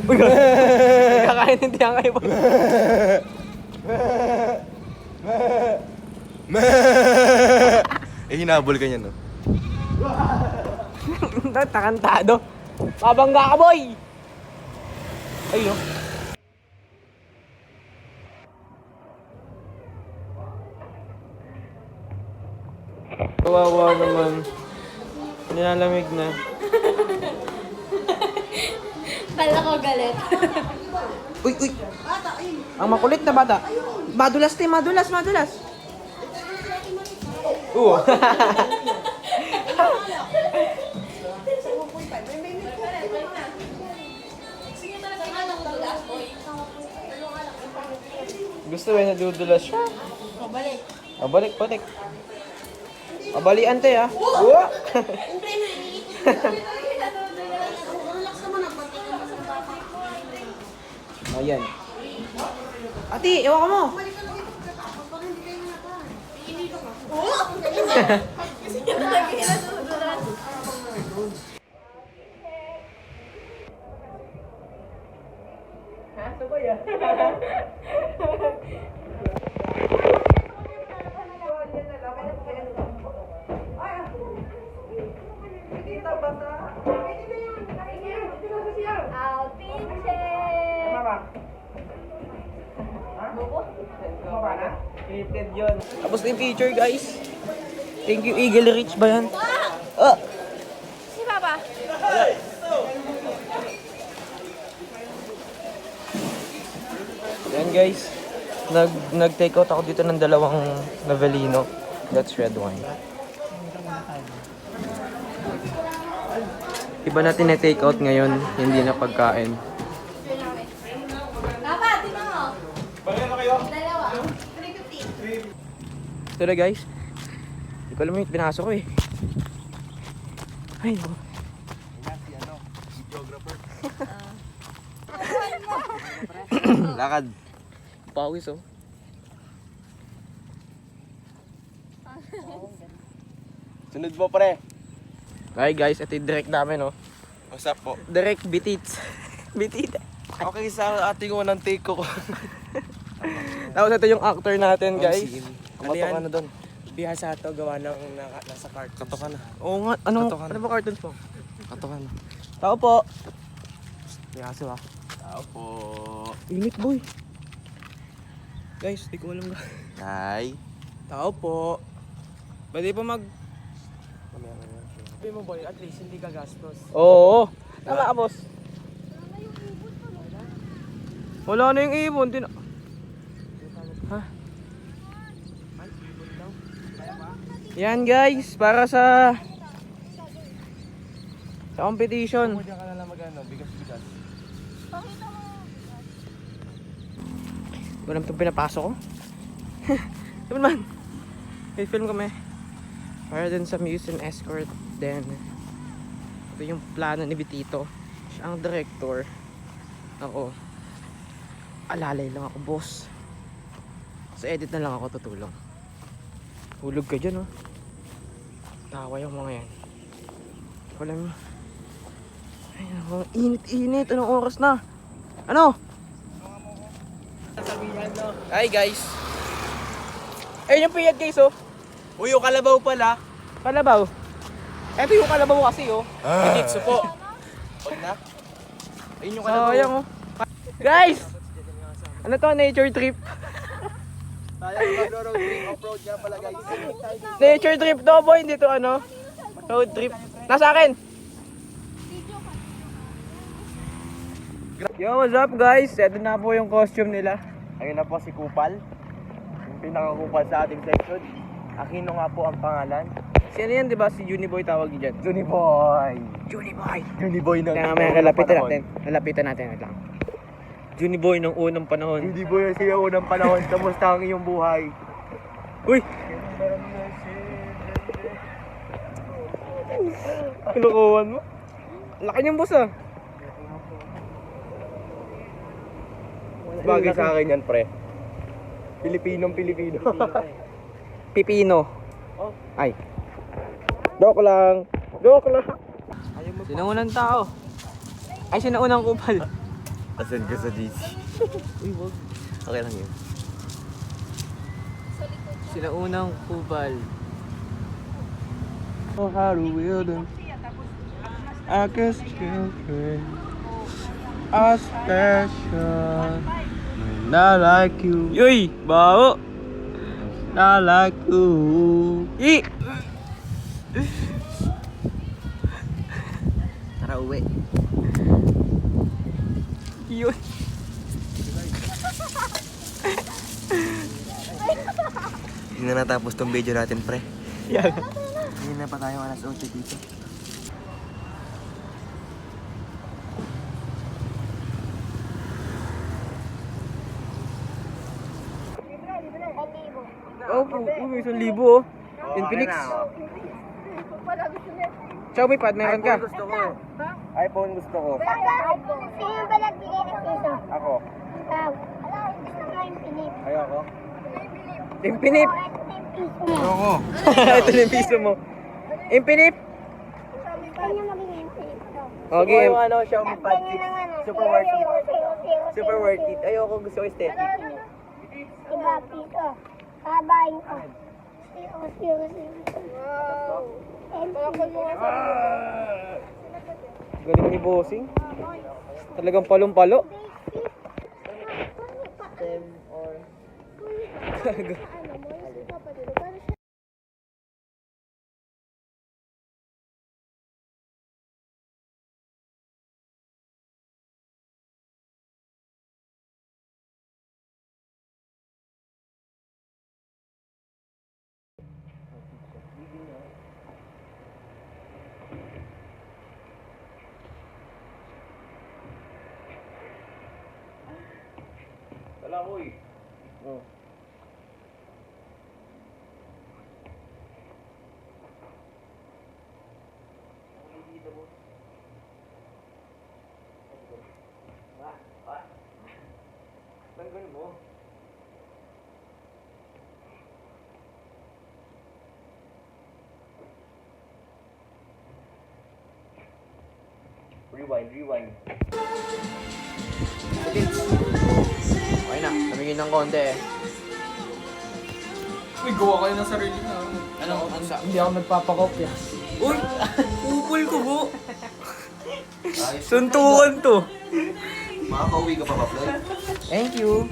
Uy, kakaintindihan kayo po. Hinabol ka niya, no? Takantado. Mabangga ka, boy! Ayun. Kawawa naman. Nilalamig na. Kala ko galit. Uy, uy! Ang makulit na bata. Madulas, te, madulas. Oo. Gusto ba nadudulas siya? Mabalik. Balik. Abalian, te, ha? Uwa! Ayan. Ate, ewan ka mo. Kasi niya talaga yung natutunan. Created yun. Tapos na yung picture, guys. Thank you, Eagle Rich ba yan? Ah! Si Papa. Yan, guys. Nag-take out ako dito ng dalawang Novellino. That's red wine. Iba natin na-take out ngayon, hindi na pagkain. Papa, di ba mo? Dalawa. 350. Ito na, guys. Hindi ko alam yung pinasok ko eh. Ay, no. Lakad. Pawis, oh. Sunod mo, pre. Okay, guys. Ito yung direct namin, oh. What's up po? Direct bitits. Bitita. Okay, sa ating unang take ko. Tapos ito yung actor natin, guys. Kumato ka na doon. Bihasa to gawa ng nasa cart. Kato ka na. Oo nga. Ano Katokan. ba cartoons mo? Kato ka na. Tao po. Bihaso ah. Tao po. Init, boy. Guys, di ko alam na. Nay. Tao po. Pwede po mag... Sabi mo boy, at least hindi ka gastos. Oo. Tama ka, boss. Wala na yung ibon. Ha? Yan, guys. Para sa competition. Diyan ka na lang mag-ano, bigas-bigas. Walang itong pinapasok ko. Sabi naman. May film kami. Para din sa Muse and Escort. Then, ito yung plano ni Betito. Siya ang director. Ako. Alalay lang ako, boss. Sa edit na lang ako tutulong. Hulog ka dyan, oh. Tawa yung mga yan. Wala mo. Ay, ang init-init. Anong oras na? Ano? Hi, guys. Ayun yung piyad, guys, oh. Uy, yung kalabaw pala. Kalabaw. Ito yung kalabaw kasi, oh. Pinitso po. Huwag na. Ayun yung So, kalabaw. ayan, oh. Guys! Ano to? Nature trip. Tayo mag-road trip, off-road nga pala guys. Nature trip to, boy. Hindi to, ano. Road trip. Nasa akin. Yo, what's up, guys? Ito na po yung costume nila. Ayun na po si Kupal. Yung pinaka-kupal sa ating section. Aquino nga po ang pangalan. Sino yan, di ba? Si Juniboy tawag niya dyan. Juniboy. Juniboy! Juniboy ng Kaya may lalapitan natin. Lalapitan natin. Wait lang. Juniboy ng unang panahon. Juniboy siya unang panahon. Kamusta ang iyong buhay? Uy! Kinukuhan mo? Laki niyang boss, ah. Bagay sa akin yan, pre. Pilipinong-Pilipino. Pipino. Ay. Joke lang. Joke lang. Sino unang tao? Ay, siya na unang kupal. Asan ka sa GC? Uy, wag. Okay lang yun. Sila unang kupal. Oh, how do we do? I guess children are special. Not like you. Yoy! Bao! Not like you. I! Tara, uwi. Yun. Hindi na natapos tong video natin, pre. Yan. Hindi na pa tayo alas 8 dito. Oh, may 1,000 oh. Infinix. Xiaomi pad, meron ka? Gusto ko. iPhone gusto ko. Sino ba nagbigay ng piso? Ako. Ikaw. Gusto mo yung pinip. Ayoko. Infinip. Ayoko. Ito na yung piso mo. Infinip. Kanya magiging yung pinip. Okay. Yung ano, Xiaomi Pad 6. Super worth it. Super worth it. Ayoko, gusto ko aesthetic. Diba, piso? Kabahin ko. Wow. Galing ni Bossing. Talagang palong-palo. Wala ko eh. Oh. Tanggal mo. Rewind. Okay na, tumingin ng konti eh. Uy, gawa kayo ng sarili na. Hindi ako nagpapakopya. Uy! Upol ko po! Suntukan to. Makakauwi ka pa ba, Floyd? Thank you.